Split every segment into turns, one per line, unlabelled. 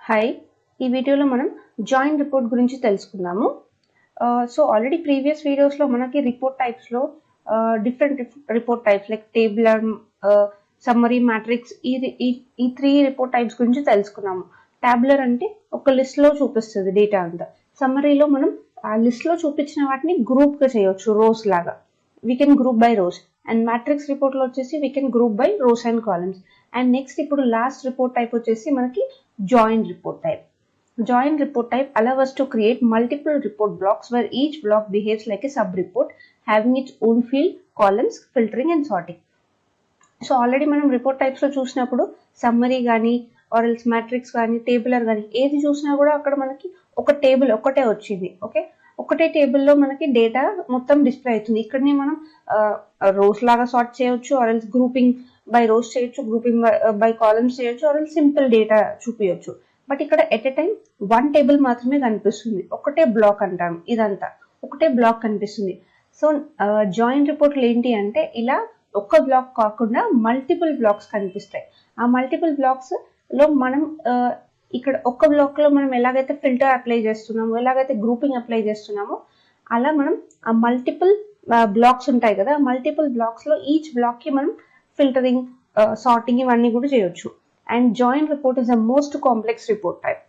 Hi, ఈ వీడియోలో మనం జాయిన్ రిపోర్ట్ గురించి తెలుసుకుందాము. సో ఆల్రెడీ ప్రీవియస్ వీడియోస్లో మనకి రిపోర్ట్ టైప్స్లో different report types like tabular, summary, matrix ఈ త్రీ రిపోర్ట్ టైప్స్ గురించి తెలుసుకున్నాము. టాబులర్ అంటే ఒక లిస్ట్లో చూపిస్తుంది డేటా అంతా. సమ్మరీలో మనం ఆ లిస్ట్లో చూపించిన వాటిని గ్రూప్గా చేయొచ్చు, రోస్ లాగా. We can group by rows. And matrix రిపోర్ట్లో వచ్చేసి we can group by rows and columns. And next ఇప్పుడు లాస్ట్ రిపోర్ట్ టైప్ వచ్చేసి మనకి join report type. Join report type allows us to create multiple report blocks where each block behaves like a sub-report having its own field, columns, filtering and sorting. So already మనం report టైప్స్లో చూసినప్పుడు summary కానీ or else matrix కానీ tabular కానీ ఏది చూసినా కూడా అక్కడ మనకి ఒక టేబుల్ ఒకటే వచ్చింది. ఓకే, ఒకటే టేబుల్లో మనకి డేటా మొత్తం డిస్ప్లే అవుతుంది. ఇక్కడనే మనం రోస్ లాగా సార్ట్ చేయొచ్చు, or else grouping by rows చేయొచ్చు, గ్రూపింగ్ బై కాలమ్స్ చేయొచ్చు, ఆర్ ఎల్స్ సింపుల్ డేటా చూపించవచ్చు. బట్ ఇక్కడ at a time one table మాత్రమే కనిపిస్తుంది, ఒకటే బ్లాక్ అంటాం. ఇదంతా ఒకటే బ్లాక్ కనిపిస్తుంది. సో జాయిన్ రిపోర్ట్లు ఏంటి అంటే ఇలా ఒక్క బ్లాక్ కాకుండా మల్టిపుల్ బ్లాక్స్ కనిపిస్తాయి. ఆ మల్టిపుల్ బ్లాక్స్ లో మనం ఇక్కడ ఒక్క బ్లాక్ లో మనం ఎలాగైతే ఫిల్టర్ అప్లై చేస్తున్నామో, ఎలాగైతే గ్రూపింగ్ అప్లై చేస్తున్నామో, అలా మనం ఆ మల్టిపుల్ బ్లాక్స్ ఉంటాయి కదా, మల్టిపుల్ బ్లాక్స్ లో ఈచ్ బ్లాక్ కి మనం ఫిల్టరింగ్, సార్టింగ్ ఇవన్నీ కూడా చేయొచ్చు. And join report is the most complex report type.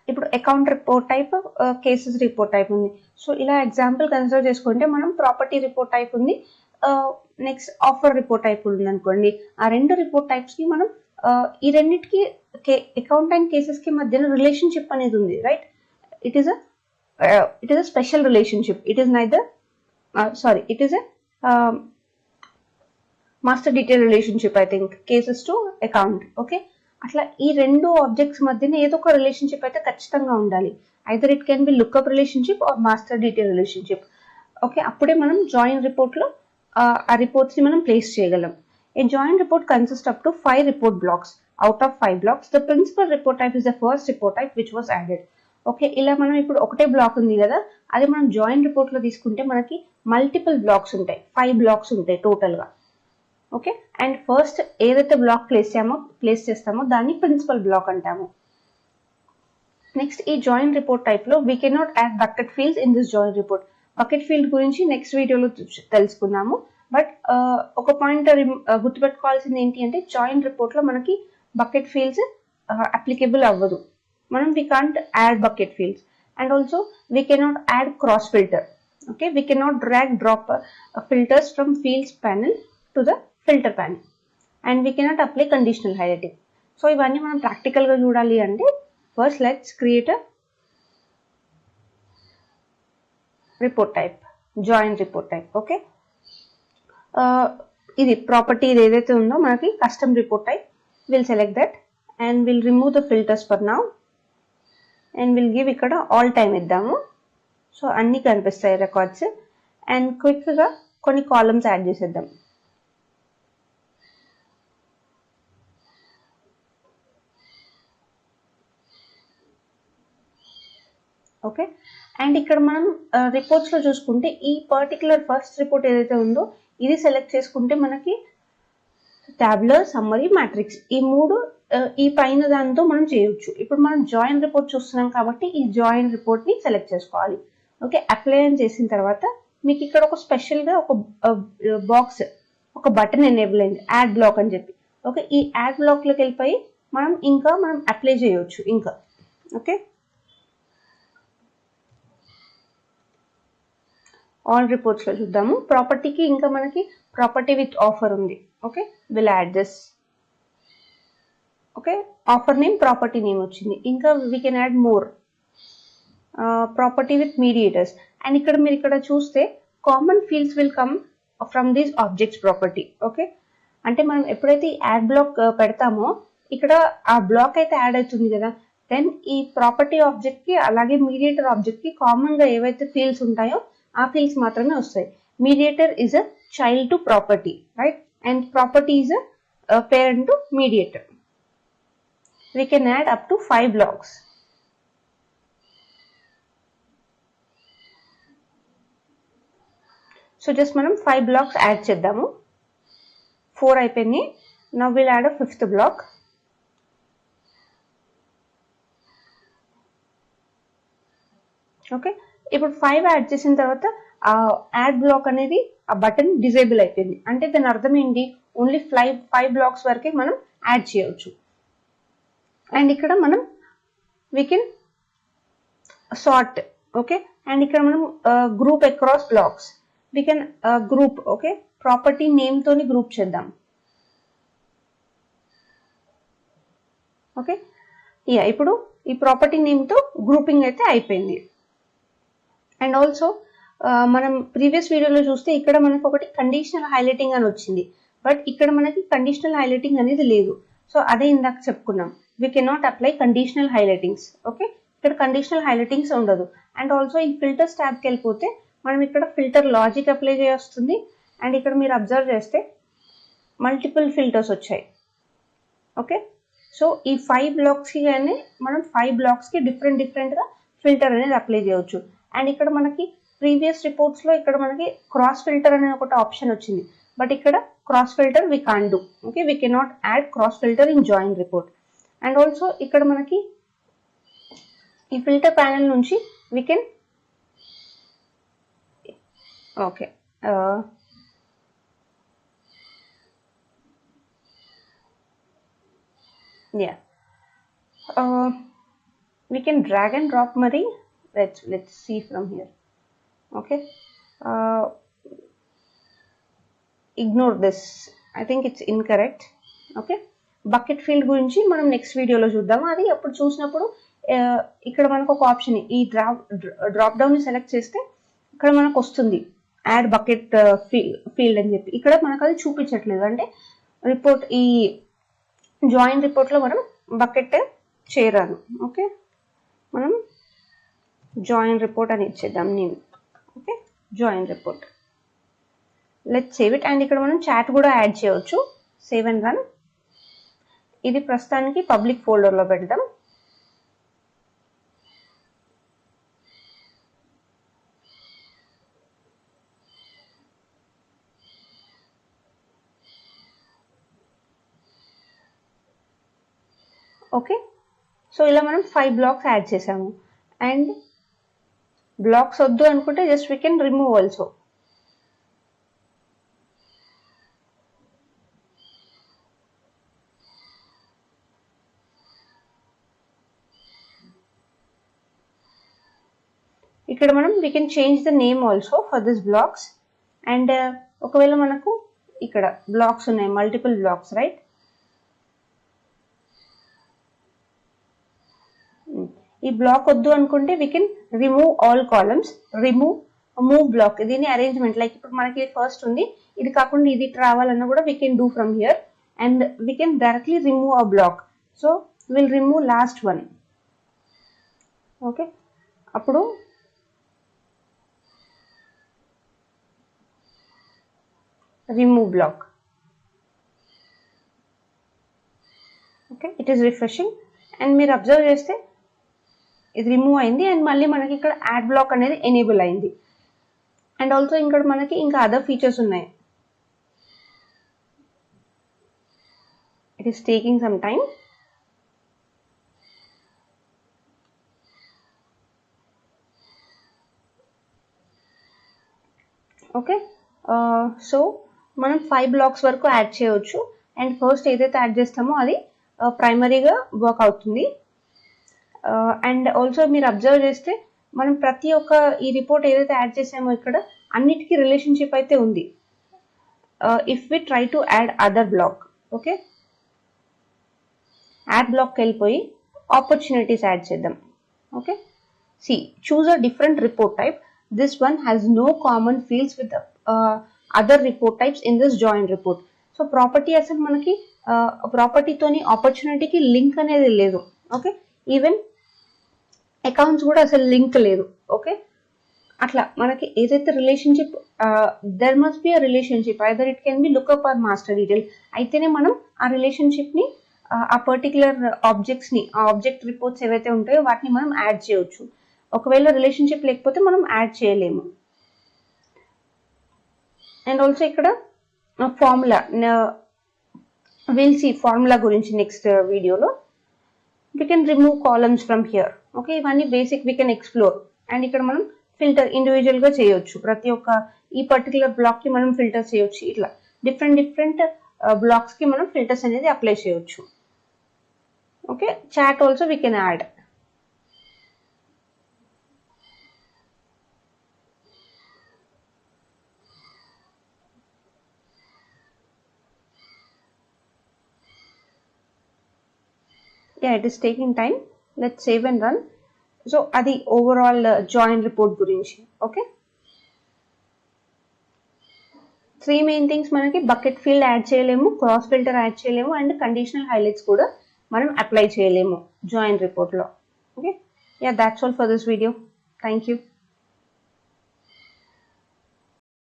ఇప్పుడు account report type, cases report type ఉంది. సో ఇలా ఎగ్జాంపుల్ కన్సిడర్ చేసుకుంటే మనం ప్రాపర్టీ రిపోర్ట్ టైప్ ఉంది, నెక్స్ట్ ఆఫర్ రిపోర్ట్ టైప్ ఉంది అనుకోండి. ఆ రెండు రిపోర్ట్ టైప్స్ కి మనం ఈ రెండింటికి అకౌంట్ అండ్ కేసెస్ కి మధ్యన రిలేషన్షిప్ అనేది ఉంది, right? It is a special relationship. It is neither it is a master detail relationship, I think, cases to account. Okay, అట్లా ఈ రెండు ఆబ్జెక్ట్స్ మధ్యన ఏదో ఒక రిలేషన్షిప్ అయితే ఖచ్చితంగా ఉండాలి. Either it can be lookup relationship or master detail relationship. Okay, అప్పుడే మనం జాయిన్ రిపోర్ట్లో ఆ రిపోర్ట్స్ ని మనం ప్లేస్ చేయగలం. A join report consists up to 5 report blocks. Out of 5 blocks, the principal report type is the first report type which was added. Okay, ఇలా మనం ఇప్పుడు ఒకటే బ్లాక్ ఉంది కదా, అది మనం జాయిన్ రిపోర్ట్ లో తీసుకుంటే మనకి మల్టిపుల్ బ్లాక్స్ ఉంటాయి, 5 బ్లాక్స్ ఉంటాయి టోటల్ గా. ఓకే, అండ్ ఫస్ట్ ఏదైతే బ్లాక్ ప్లేస్ చేస్తామో దాన్ని ప్రిన్సిపల్ బ్లాక్ అంటాము. నెక్స్ట్ ఈ జాయిన్ రిపోర్ట్ టైప్ లో we cannot add bucket fields in this join report. Bucket field గురించి నెక్స్ట్ వీడియోలో తెలుసుకుందాము. బట్ ఒక పాయింట్ గుర్తుపెట్టుకోవాల్సింది ఏంటి అంటే జాయిన్ రిపోర్ట్ లో మనకి బకెట్ ఫీల్డ్స్ అప్లికేబుల్ అవ్వదు. మనం we can't add bucket fields. And also we cannot add cross filter. Okay, we cannot drag drop filters from fields panel to the filter panel. And we cannot apply conditional highlighting. So ఇవన్నీ మనం practical గా చూడాలి అంటే first let's create a report type, join report type. Okay, ఇది property ఏదైతే ఉందో మనకి custom report type, will select that and will remove the filters for now and will give ఇక్కడ ఆల్ టైమ్ ఇద్దాము. సో అన్ని కనిపిస్తాయి రికార్డ్స్. అండ్ క్విక్ గా కొన్ని కాలమ్స్ యాడ్ చేసేద్దాం. ఓకే, అండ్ ఇక్కడ మనం రిపోర్ట్స్ లో చూసుకుంటే ఈ పర్టికులర్ ఫస్ట్ రిపోర్ట్ ఏదైతే ఉందో ఇది సెలెక్ట్ చేసుకుంటే మనకి టాబులర్, సమ్మరీ, మ్యాట్రిక్స్ ఈ మూడు ఈ పైన దాంతో మనం చేయొచ్చు. ఇప్పుడు మనం జాయిన్ రిపోర్ట్ చూస్తున్నాం కాబట్టి ఈ జాయిన్ రిపోర్ట్ ని సెలెక్ట్ చేసుకోవాలి. ఓకే, అప్లై అని చేసిన తర్వాత మీకు ఇక్కడ ఒక స్పెషల్ గా ఒక బాక్స్, ఒక బటన్ ఎనేబుల్ అయింది, యాడ్ బ్లాక్ అని చెప్పి. ఓకే, ఈ యాడ్ బ్లాక్ లోకి వెళ్ళిపోయి మనం అప్లై చేయొచ్చు ఇంకా. ఓకే, ఆల్ రిపోర్ట్స్ లో చూద్దాము. ప్రాపర్టీకి ఇంకా మనకి ప్రాపర్టీ విత్ ఆఫర్ ఉంది. Okay, will add this. Okay, offer name, property name వచ్చింది. ఇంకా we can add more, property with mediators. And ఇక్కడ మీరు ఇక్కడ చూస్తే common fields will come from these objects property. Okay, అంటే మనం ఎప్పుడైతే యాడ్ బ్లాక్ పెడతామో ఇక్కడ ఆ బ్లాక్ అయితే యాడ్ అవుతుంది కదా, దెన్ ఈ ప్రాపర్టీ ఆబ్జెక్ట్ కి అలాగే మీడియేటర్ ఆబ్జెక్ట్ కి కామన్ గా ఏవైతే ఫీల్డ్స్ ఉంటాయో ఆ ఫీల్డ్స్ మాత్రమే వస్తాయి. Mediator is a child to property, right? And property is a parent to mediator. We can add up to 5 blocks. So just మనం 5 blocks యాడ్ చేద్దాము. 4 అయిపోయింది. Now we'll add a 5th block. Okay, ఇప్పుడు 5 add చేసిన తర్వాత ఆ add block అనేది ఆ button disable అయిపోయింది. అంటే దాని అర్థం ఏంటి, ఓన్లీ 5 బ్లాక్స్ వరకే మనం యాడ్ చేయవచ్చు. అండ్ ఇక్కడ మనం we can sort. Okay, and ఇక్కడ మనం group across blocks we can group. Okay, property name తోని గ్రూప్ చేద్దాం. ఓకే, ఇప్పుడు ఈ ప్రాపర్టీ నేమ్ తో గ్రూపింగ్ అయితే అయిపోయింది. అండ్ ఆల్సో మనం ప్రీవియస్ వీడియోలో చూస్తే ఇక్కడ మనకు ఒకటి కండిషనల్ హైలైటింగ్ అని వచ్చింది, బట్ ఇక్కడ మనకి కండిషనల్ హైలైటింగ్ అనేది లేదు. సో అదే ఇందాక చెప్పుకున్నాం, we cannot apply conditional highlightings. Okay, ఇక్కడ కండిషనల్ హైలైటింగ్స్ ఉండదు. అండ్ ఆల్సో ఈ ఫిల్టర్స్ ట్యాబ్కి వెళ్ళిపోతే మనం ఇక్కడ ఫిల్టర్ లాజిక్ అప్లై చేస్తుంది. అండ్ ఇక్కడ మీరు అబ్జర్వ్ చేస్తే మల్టిపుల్ ఫిల్టర్స్ వచ్చాయి. ఓకే, సో ఈ 5 బ్లాక్స్కి కానీ మనం 5 బ్లాక్స్కి డిఫరెంట్గా ఫిల్టర్ అనేది అప్లై చేయవచ్చు. అండ్ ఇక్కడ మనకి ప్రీవియస్ రిపోర్ట్స్లో ఇక్కడ మనకి క్రాస్ ఫిల్టర్ అనే ఒకటి ఆప్షన్ వచ్చింది, బట్ ఇక్కడ cross filter we can do. Okay, we cannot add cross filter in join report. And also ఇక్కడ మనకి ఈ ఫిల్టర్ ప్యానెల్ నుంచి we can okay we can drag and drop Mari. Let's see from here. Okay, ignore this, I think it's incorrect. Okay, bucket field గురించి మనం next వీడియోలో చూద్దాం. అది అప్పుడు చూసినప్పుడు ఇక్కడ మనకు ఒక ఆప్షన్, ఈ డ్రాప్ డౌన్ ని సెలెక్ట్ చేస్తే ఇక్కడ మనకు వస్తుంది యాడ్ బకెట్ ఫీల్డ్ అని చెప్పి. ఇక్కడ మనకు అది చూపించట్లేదు, అంటే రిపోర్ట్ ఈ జాయిన్ రిపోర్ట్లో మనం బకెట్ చేయరాదు. ఓకే, మనం జాయిన్ రిపోర్ట్ అని ఇచ్చేద్దాం name. Okay, join report, let's save it. And ఇక్కడ మనం చాట్ కూడా యాడ్ చేయవచ్చు. Save and run. ఇది ప్రస్తుతానికి పబ్లిక్ ఫోల్డర్లో పెడదాం. ఓకే, సో ఇలా మనం 5 బ్లాక్స్ యాడ్ చేసాము. అండ్ బ్లాక్స్ వద్దు అనుకుంటే just we can remove also. ఇక్కడ మనం we can change the name also for this blocks. And ఒకవేళ మనకు ఇక్కడ బ్లాక్స్ ఉన్నాయి, మల్టిపుల్ బ్లాక్స్, రైట్? ఈ బ్లాక్ వద్దు అనుకుంటే we can remove all columns, move block. దీని అరేంజ్మెంట్ లైక్ ఇప్పుడు మనకి ఫస్ట్ ఉంది, ఇది కాకుండా ఇది రావాలన్నా కూడా we can do from here. And we can directly remove a black. So will remove last one. Okay, అప్పుడు remove block. Okay, it is refreshing. And మీరు అబ్జర్వ్ చేస్తే ఇది రిమూవ్ అయింది. అండ్ మళ్ళీ మనకి ఇక్కడ యాడ్ బ్లాక్ అనేది ఎనేబుల్ అయింది. అండ్ ఆల్సో ఇక్కడ మనకి ఇంకా అదర్ ఫీచర్స్ ఉన్నాయి. It is taking some time. Okay, so మనం 5 బ్లాక్స్ వరకు యాడ్ చేయవచ్చు. అండ్ ఫస్ట్ ఏదైతే యాడ్ చేస్తామో అది ప్రైమరీగా వర్క్ అవుతుంది. అండ్ ఆల్సో మీరు అబ్జర్వ్ చేస్తే మనం ప్రతి ఒక్క ఈ రిపోర్ట్ ఏదైతే యాడ్ చేసామో ఇక్కడ అన్నిటికీ రిలేషన్షిప్ అయితే ఉంది. If we try to add other block, okay, add బ్లాక్కి వెళ్ళిపోయి ఆపర్చునిటీస్ యాడ్ చేద్దాం. Okay, see choose a different report type. This one has no common fields with other report types in this join report. So property అసలు మనకి ప్రాపర్టీతోని ఆపర్చునిటీకి link అనేది లేదు. Okay, even accounts కూడా అసలు link లేదు. ఓకే, అట్లా మనకి ఏదైతే relationship, there must be a relationship, either it can be lookup or master detail. అయితేనే మనం ఆ రిలేషన్షిప్ని, ఆ పర్టికులర్ ఆబ్జెక్ట్స్ని, ఆ ఆబ్జెక్ట్ రిపోర్ట్స్ ఏవైతే ఉంటాయో వాటిని మనం యాడ్ చేయవచ్చు. ఒకవేళ రిలేషన్షిప్ లేకపోతే మనం యాడ్ చేయలేము. అండ్ ఆల్సో ఇక్కడ ఫార్ములా, విల్ సి ఫార్ములా గురించి నెక్స్ట్ వీడియోలో. We can remove columns from here. Okay, ఇవన్నీ basic we can explore. And ఇక్కడ మనం ఫిల్టర్ ఇండివిజువల్ గా చేయొచ్చు. ప్రతి ఒక్క ఈ పర్టికులర్ బ్లాక్ కి మనం ఫిల్టర్ చేయొచ్చు. ఇట్లా డిఫరెంట్ బ్లాక్స్ కి మనం ఫిల్టర్స్ అనేది అప్లై చేయొచ్చు. Okay, chart also we can add. Yeah, it is taking time. Let's save and run. So అది ఓవరాల్ జాయిన్ రిపోర్ట్ గురించి. ఓకే, 3 మెయిన్ థింగ్స్ మనకి బకెట్ ఫీల్డ్ యాడ్ చేయలేము, క్రాస్ ఫిల్టర్ యాడ్ చేయలేము, and conditional highlights కూడా మనం apply చేయలేము join రిపోర్ట్లో. Okay, yeah, that's all for this video. Thank you.